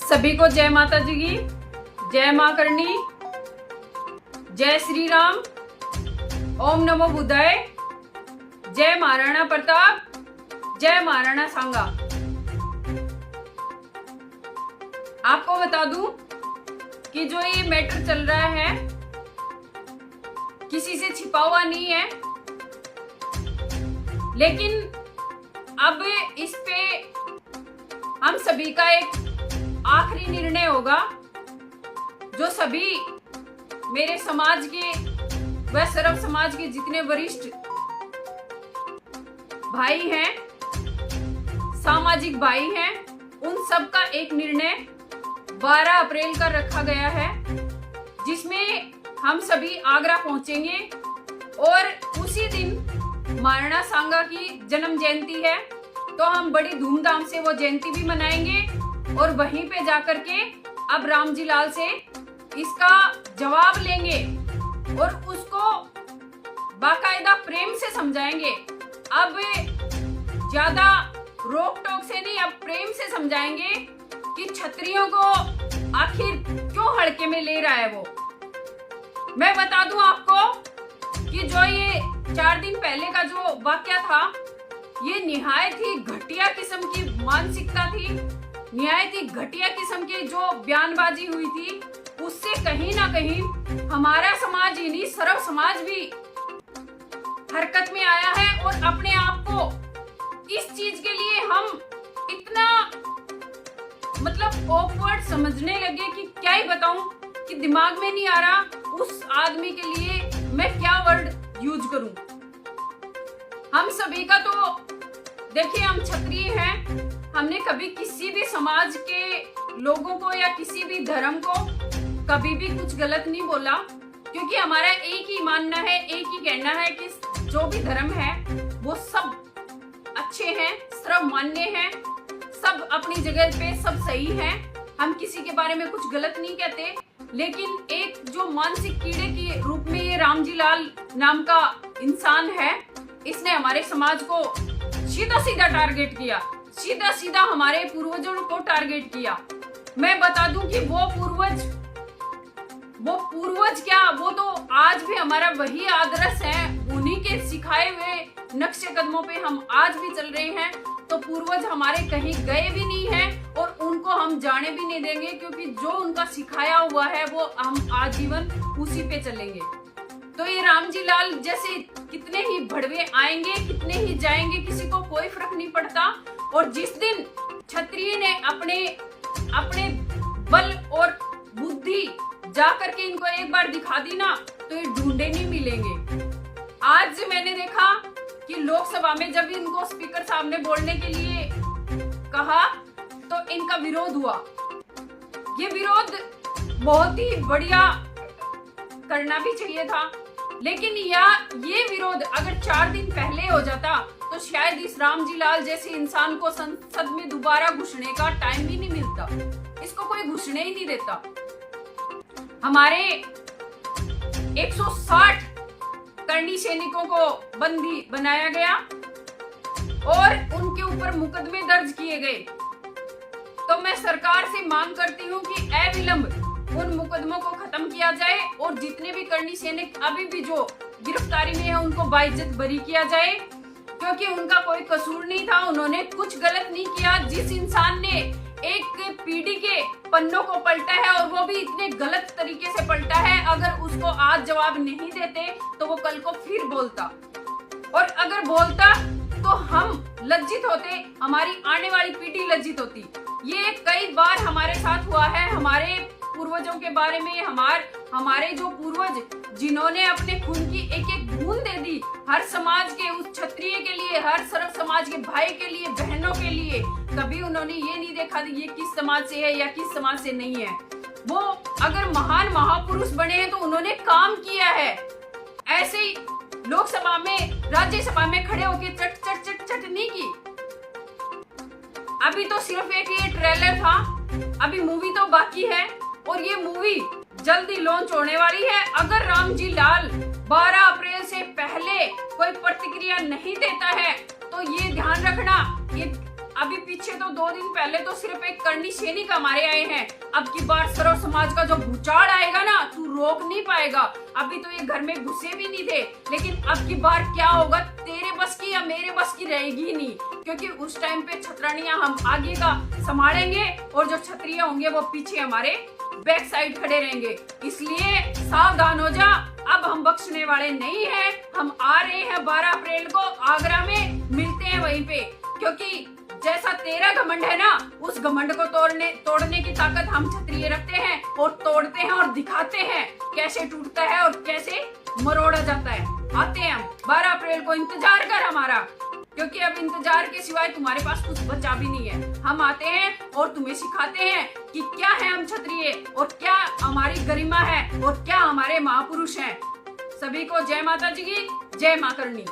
सभी को जय माता जी की, जय मां करणी, जय श्री राम, ओम नमो बुद्धाय, जय महाराणा प्रताप, जय महाराणा सांगा। आपको बता दूं कि जो ये मैटर चल रहा है किसी से छिपा हुआ नहीं है, लेकिन अब इस पे हम सभी का एक आखिरी निर्णय होगा। जो सभी मेरे समाज के व सर्व समाज के जितने वरिष्ठ भाई हैं, सामाजिक भाई हैं, उन सब का एक निर्णय 12 अप्रैल का रखा गया है, जिसमें हम सभी आगरा पहुंचेंगे और उसी दिन महाराणा सांगा की जन्म जयंती है, तो हम बड़ी धूमधाम से वो जयंती भी मनाएंगे और वहीं पे जाकर के अब रामजी लाल से इसका जवाब लेंगे और उसको बाकायदा प्रेम से समझाएंगे। अब ज्यादा रोक टोक से नहीं, अब प्रेम से समझाएंगे कि क्षत्रियों को आखिर क्यों हड़के में ले रहा है वो। मैं बता दूं आपको कि जो ये 4 दिन पहले का जो वाकया था, ये निहायत ही घटिया किस्म की मानसिकता थी, निहायत ही घटिया किस्म की जो बयानबाजी हुई थी, उससे कहीं ना कहीं हमारा समाज ही नहीं, सर्व समाज भी हरकत में आया है। और अपने आप को इस चीज के लिए हम इतना मतलब ऑकवर्ड समझने लगे कि क्या ही बताऊं, कि दिमाग में नहीं आ रहा उस आदमी के लिए मैं क्या वर्ड यूज करूं। हम सभी का तो देखिए, हम क्षत्रिय हैं, हमने कभी किसी भी समाज के लोगों को या किसी भी धर्म को कभी भी कुछ गलत नहीं बोला, क्योंकि हमारा एक ही मानना है, एक ही कहना है कि जो भी धर्म है वो सब अच्छे हैं, सर्व मान्य हैं, सब अपनी जगह पे सब सही हैं। हम किसी के बारे में कुछ गलत नहीं कहते, लेकिन एक जो मानसिक कीड़े के रूप में ये रामजी लाल नाम का इंसान है, इसने हमारे समाज को सीधा सीधा टारगेट किया, सीधा सीधा हमारे पूर्वजों को टारगेट किया। मैं बता दूं कि वो पूर्वज क्या, वो तो आज भी हमारा वही आदर्श है, उन्हीं के सिखाए हुए नक्शे कदमों पे हम आज भी चल रहे हैं। तो पूर्वज हमारे कहीं गए भी नहीं हैं और उनको हम जाने भी नहीं देंगे, क्योंकि जो उनका सिखाया हुआ है वो हम आजीवन उसी पे चलेंगे। तो ये रामजी लाल जैसे कितने ही भड़वे आएंगे, कितने ही जाएंगे, किसी को कोई फर्क नहीं पड़ता। और जिस दिन क्षत्रिय ने अपने बल और बुद्धि जा करके इनको एक बार दिखा दी ना, तो ये ढूंढे नहीं मिलेंगे। आज मैंने देखा कि लोकसभा में जब इनको स्पीकर साहब ने बोलने के लिए कहा, तो इनका विरोध हुआ। ये विरोध बहुत ही बढ़िया करना भी चाहिए था, लेकिन ये विरोध अगर 4 दिन पहले हो जाता तो शायद इस रामजी लाल जैसे इंसान को संसद में दोबारा घुसने का टाइम ही नहीं मिलता, इसको कोई घुसने ही नहीं देता। हमारे 160 करणी सैनिकों को बंदी बनाया गया और उनके ऊपर मुकदमे दर्ज किए गए। तो मैं सरकार से मांग करती हूँ कि अविलंब उन मुकदमों को खत्म किया जाए और जितने भी करणी सैनिक अभी भी जो गिरफ्तारी में है उनको बाइज्जत बरी किया जाए, क्योंकि उनका कोई कसूर नहीं था, उन्होंने कुछ गलत नहीं किया। जिस इंसान ने एक पीढ़ी के पन्नों को पलटा है और वो भी इतने गलत तरीके से पलटा है, अगर उसको आज जवाब नहीं देते तो वो कल को फिर बोलता, और अगर बोलता तो हम लज्जित होते, हमारी आने वाली पीढ़ी लज्जित होती। ये कई बार हमारे साथ हुआ है, हमारे पूर्वजों के बारे में, हमारे जो पूर्वज जिन्होंने अपने खून की एक एक बूंद दे दी हर समाज के, उस क्षत्रिय के लिए, हर सर्व समाज के भाई के लिए, बहनों के लिए, कभी उन्होंने ये नहीं देखा ये किस समाज से है या किस समाज से नहीं है। वो अगर महान महापुरुष बने हैं तो उन्होंने काम किया है। ऐसे ही लोकसभा में, राज्यसभा में खड़े होकर चट चट चट चट नहीं की। अभी तो सिर्फ एक ये ट्रेलर था, अभी मूवी तो बाकी है और ये मूवी जल्दी लॉन्च होने वाली है। अगर रामजी लाल 12 अप्रैल से पहले कोई प्रतिक्रिया नहीं देता है तो ये ध्यान रखना कि अभी पीछे तो 2 दिन पहले तो सिर्फ एक करनी सैनिक हमारे आए हैं। अब की बार सर्व समाज का जो भूचाल आएगा ना, तू रोक नहीं पाएगा। अभी तो ये घर में घुसे भी नहीं थे, लेकिन अब की बार क्या होगा, तेरे बस की या मेरे बस की रहेगी नहीं, क्योंकि उस टाइम पे छतरानियां हम आगे का संभालेंगे और जो छतरियां होंगे वो पीछे हमारे बैक साइड खड़े रहेंगे। इसलिए सावधान हो जा, अब हम बख्शने वाले नहीं हैं। हम आ रहे हैं 12 अप्रैल को आगरा में, मिलते हैं वहीं पे, क्योंकि जैसा तेरा घमंड है ना, उस घमंड को तोड़ने की ताकत हम क्षत्रिय रखते हैं और तोड़ते हैं और दिखाते हैं कैसे टूटता है और कैसे मरोड़ा जाता है। आते हैं हम 12 अप्रैल को, इंतजार कर हमारा, क्योंकि अब इंतजार के सिवाय तुम्हारे पास कुछ बचा भी नहीं है। हम आते हैं और तुम्हें सिखाते हैं कि क्या है हम क्षत्रिय और क्या हमारी गरिमा है और क्या हमारे महापुरुष हैं। सभी को जय माता जी की, जय मां करनी।